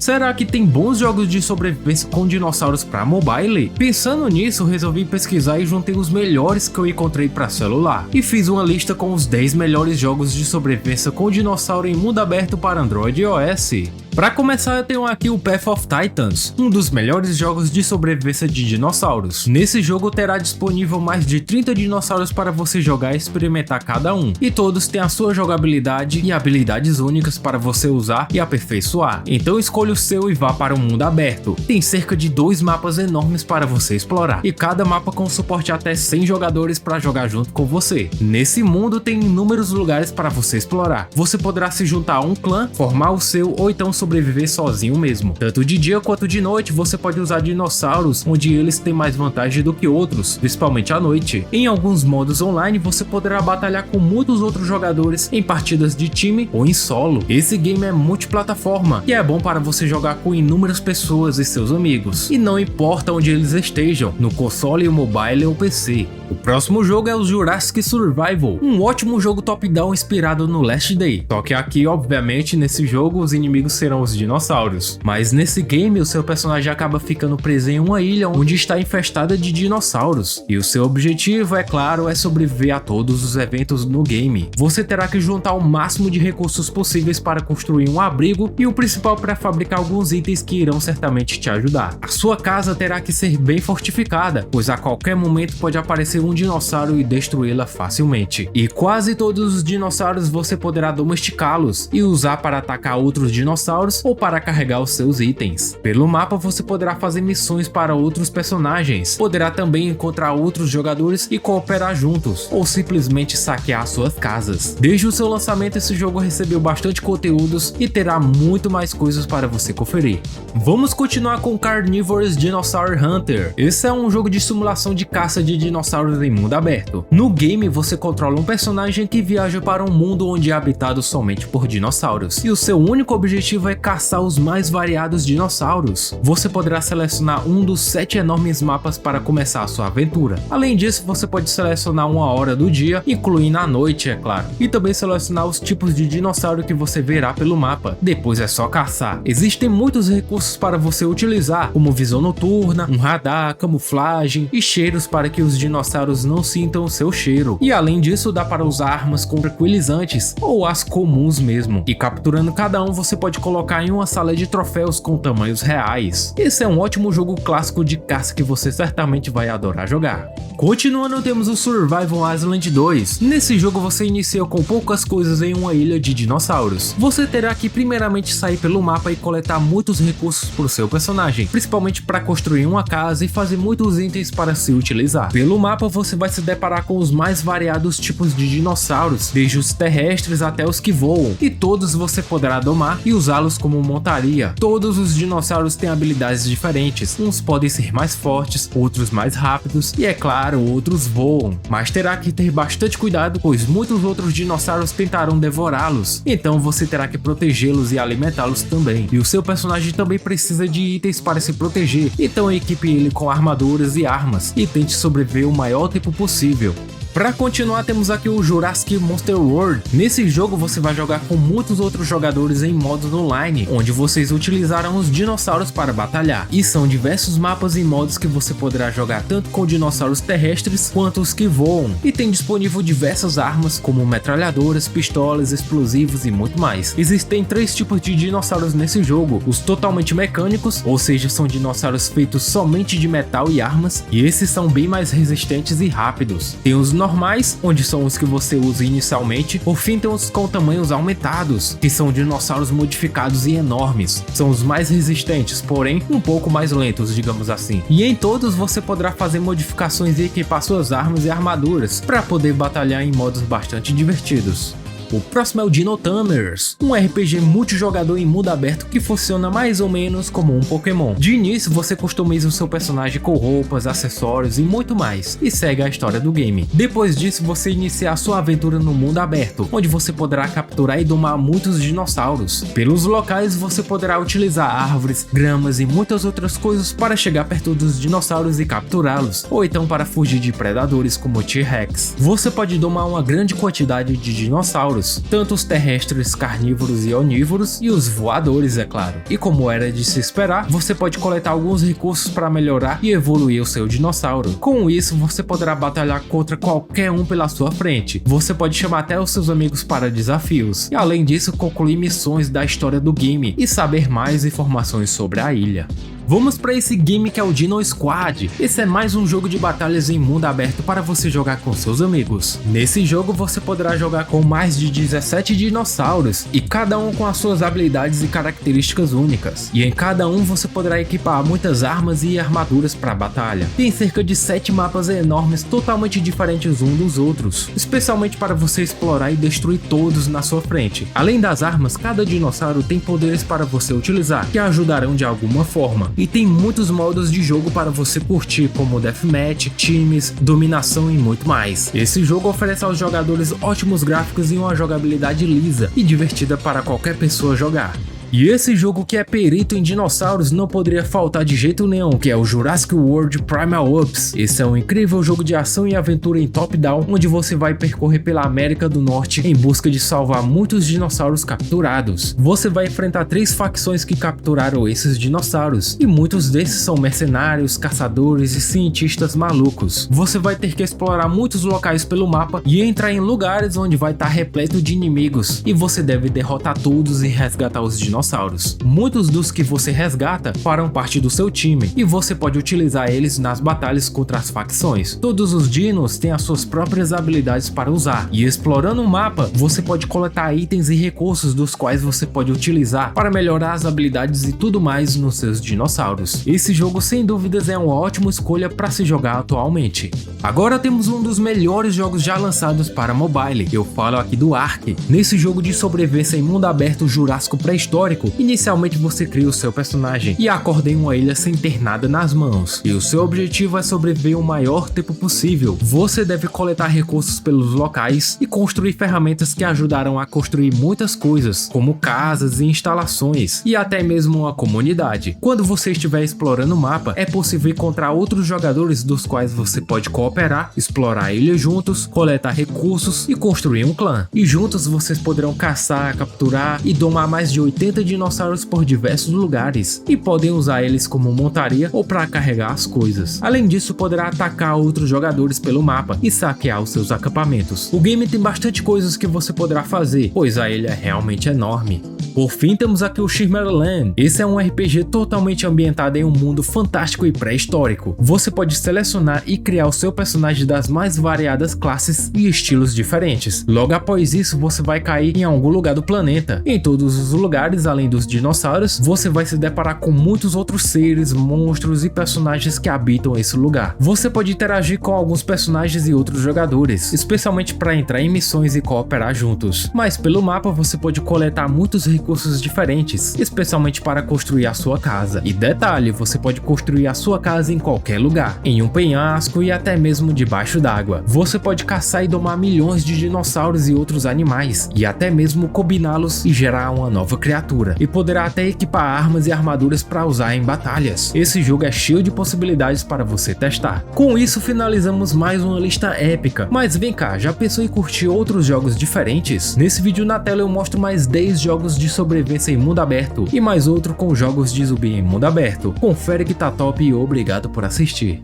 Será que tem bons jogos de sobrevivência com dinossauros para mobile? Pensando nisso, resolvi pesquisar e juntei os melhores que eu encontrei para celular. E fiz uma lista com os 10 melhores jogos de sobrevivência com dinossauro em mundo aberto para Android e iOS. Para começar, eu tenho aqui o Path of Titans, um dos melhores jogos de sobrevivência de dinossauros. Nesse jogo terá disponível mais de 30 dinossauros para você jogar e experimentar cada um, e todos têm a sua jogabilidade e habilidades únicas para você usar e aperfeiçoar. Então escolha o seu e vá para o mundo aberto. Tem cerca de 2 mapas enormes para você explorar, e cada mapa com suporte até 100 jogadores para jogar junto com você. Nesse mundo tem inúmeros lugares para você explorar. Você poderá se juntar a um clã, formar o seu ou então sobreviver sozinho mesmo. Tanto de dia quanto de noite você pode usar dinossauros, onde eles têm mais vantagem do que outros, principalmente à noite. Em alguns modos online você poderá batalhar com muitos outros jogadores em partidas de time ou em solo. Esse game é multiplataforma e é bom para você jogar com inúmeras pessoas e seus amigos, e não importa onde eles estejam, no console, mobile ou PC. O próximo jogo é o Jurassic Survival, um ótimo jogo top-down inspirado no Last Day. Só que aqui, obviamente, nesse jogo os inimigos serão os dinossauros. Mas nesse game o seu personagem acaba ficando preso em uma ilha onde está infestada de dinossauros. E o seu objetivo, é claro, é sobreviver a todos os eventos no game. Você terá que juntar o máximo de recursos possíveis para construir um abrigo e o principal para fabricar alguns itens que irão certamente te ajudar. A sua casa terá que ser bem fortificada, pois a qualquer momento pode aparecer um dinossauro e destruí-la facilmente. E quase todos os dinossauros você poderá domesticá-los e usar para atacar outros dinossauros ou para carregar os seus itens. Pelo mapa você poderá fazer missões para outros personagens, poderá também encontrar outros jogadores e cooperar juntos, ou simplesmente saquear suas casas. Desde o seu lançamento esse jogo recebeu bastante conteúdos e terá muito mais coisas para você conferir. Vamos continuar com Carnivorous Dinosaur Hunter. Esse é um jogo de simulação de caça de dinossauros em mundo aberto. No game você controla um personagem que viaja para um mundo onde é habitado somente por dinossauros, e o seu único objetivo é caçar os mais variados dinossauros. Você poderá selecionar um dos 7 enormes mapas para começar a sua aventura. Além disso, você pode selecionar uma hora do dia, incluindo a noite, é claro, e também selecionar os tipos de dinossauro que você verá pelo mapa. Depois é só caçar. Existem muitos recursos para você utilizar, como visão noturna, um radar, camuflagem e cheiros para que os dinossauros não sintam o seu cheiro. E além disso, dá para usar armas com tranquilizantes ou as comuns mesmo. E capturando cada um você pode colocar em uma sala de troféus com tamanhos reais. Esse é um ótimo jogo clássico de caça que você certamente vai adorar jogar. Continuando, temos o Survival Island 2. Nesse jogo você inicia com poucas coisas em uma ilha de dinossauros. Você terá que primeiramente sair pelo mapa e coletar muitos recursos para o seu personagem, principalmente para construir uma casa e fazer muitos itens para se utilizar. Pelo mapa você vai se deparar com os mais variados tipos de dinossauros, desde os terrestres até os que voam, e todos você poderá domar e usá-los como montaria. Todos os dinossauros têm habilidades diferentes, uns podem ser mais fortes, outros mais rápidos e, é claro, outros voam, mas terá que ter bastante cuidado, pois muitos outros dinossauros tentarão devorá-los, então você terá que protegê-los e alimentá-los também. E o seu personagem também precisa de itens para se proteger, então equipe ele com armaduras e armas e tente sobreviver o maior tempo possível. Para continuar, temos aqui o Jurassic Monster World. Nesse jogo você vai jogar com muitos outros jogadores em modos online, onde vocês utilizarão os dinossauros para batalhar. E são diversos mapas e modos que você poderá jogar tanto com dinossauros terrestres quanto os que voam. E tem disponível diversas armas como metralhadoras, pistolas, explosivos e muito mais. Existem 3 tipos de dinossauros nesse jogo: os totalmente mecânicos, ou seja, são dinossauros feitos somente de metal e armas, e esses são bem mais resistentes e rápidos. Tem os normais, onde são os que você usa inicialmente. Por fim, tem os com tamanhos aumentados, que são dinossauros modificados e enormes. São os mais resistentes, porém um pouco mais lentos, digamos assim. E em todos você poderá fazer modificações e equipar suas armas e armaduras para poder batalhar em modos bastante divertidos. O próximo é o Dino Tamers, um RPG multijogador em mundo aberto que funciona mais ou menos como um Pokémon. De início você customiza o seu personagem com roupas, acessórios e muito mais, e segue a história do game. Depois disso você inicia a sua aventura no mundo aberto, onde você poderá capturar e domar muitos dinossauros. Pelos locais você poderá utilizar árvores, gramas e muitas outras coisas para chegar perto dos dinossauros e capturá-los, ou então para fugir de predadores como T-Rex. Você pode domar uma grande quantidade de dinossauros, dinossauros, tanto os terrestres, carnívoros e onívoros, e os voadores, é claro. E como era de se esperar, você pode coletar alguns recursos para melhorar e evoluir o seu dinossauro. Com isso, você poderá batalhar contra qualquer um pela sua frente. Você pode chamar até os seus amigos para desafios, e além disso, concluir missões da história do game e saber mais informações sobre a ilha. Vamos para esse game que é o Dino Squad. Esse é mais um jogo de batalhas em mundo aberto para você jogar com seus amigos. Nesse jogo você poderá jogar com mais de 17 dinossauros e cada um com as suas habilidades e características únicas. E em cada um você poderá equipar muitas armas e armaduras para a batalha. Tem cerca de 7 mapas enormes totalmente diferentes uns dos outros, especialmente para você explorar e destruir todos na sua frente. Além das armas, cada dinossauro tem poderes para você utilizar que ajudarão de alguma forma. E tem muitos modos de jogo para você curtir, como Deathmatch, times, dominação e muito mais. Esse jogo oferece aos jogadores ótimos gráficos e uma jogabilidade lisa e divertida para qualquer pessoa jogar. E esse jogo que é perito em dinossauros não poderia faltar de jeito nenhum, que é o Jurassic World Primal Ups. Esse é um incrível jogo de ação e aventura em top-down, onde você vai percorrer pela América do Norte em busca de salvar muitos dinossauros capturados. Você vai enfrentar 3 facções que capturaram esses dinossauros, e muitos desses são mercenários, caçadores e cientistas malucos. Você vai ter que explorar muitos locais pelo mapa e entrar em lugares onde vai estar repleto de inimigos, e você deve derrotar todos e resgatar os dinossauros. Muitos dos que você resgata farão parte do seu time e você pode utilizar eles nas batalhas contra as facções. Todos os dinos têm as suas próprias habilidades para usar, e explorando o mapa você pode coletar itens e recursos dos quais você pode utilizar para melhorar as habilidades e tudo mais nos seus dinossauros. Esse jogo sem dúvidas é uma ótima escolha para se jogar atualmente. Agora temos um dos melhores jogos já lançados para mobile. Eu falo aqui do Ark. Nesse jogo de sobrevivência em mundo aberto jurássico pré-histórico, inicialmente você cria o seu personagem e acorda em uma ilha sem ter nada nas mãos, e o seu objetivo é sobreviver o maior tempo possível. Você deve coletar recursos pelos locais e construir ferramentas que ajudarão a construir muitas coisas, como casas e instalações, e até mesmo uma comunidade. Quando você estiver explorando o mapa, é possível encontrar outros jogadores dos quais você pode cooperar, explorar a ilha juntos, coletar recursos e construir um clã. E juntos vocês poderão caçar, capturar e domar mais de 80 dinossauros por diversos lugares, e podem usar eles como montaria ou para carregar as coisas. Além disso, poderá atacar outros jogadores pelo mapa e saquear os seus acampamentos. O game tem bastante coisas que você poderá fazer, pois a ilha é realmente enorme. Por fim, temos aqui o Shimmerland. Esse é um RPG totalmente ambientado em um mundo fantástico e pré-histórico. Você pode selecionar e criar o seu personagem das mais variadas classes e estilos diferentes. Logo após isso, você vai cair em algum lugar do planeta. Em todos os lugares, além dos dinossauros, você vai se deparar com muitos outros seres, monstros e personagens que habitam esse lugar. Você pode interagir com alguns personagens e outros jogadores, especialmente para entrar em missões e cooperar juntos. Mas pelo mapa você pode coletar muitos recursos diferentes, especialmente para construir a sua casa. E detalhe, você pode construir a sua casa em qualquer lugar, em um penhasco e até mesmo debaixo d'água. Você pode caçar e domar milhões de dinossauros e outros animais, e até mesmo combiná-los e gerar uma nova criatura, e poderá até equipar armas e armaduras para usar em batalhas. Esse jogo é cheio de possibilidades para você testar. Com isso finalizamos mais uma lista épica, mas vem cá, já pensou em curtir outros jogos diferentes? Nesse vídeo na tela eu mostro mais 10 jogos de sobrevivência em mundo aberto e mais outro com jogos de zumbi em mundo aberto. Confere que tá top e obrigado por assistir.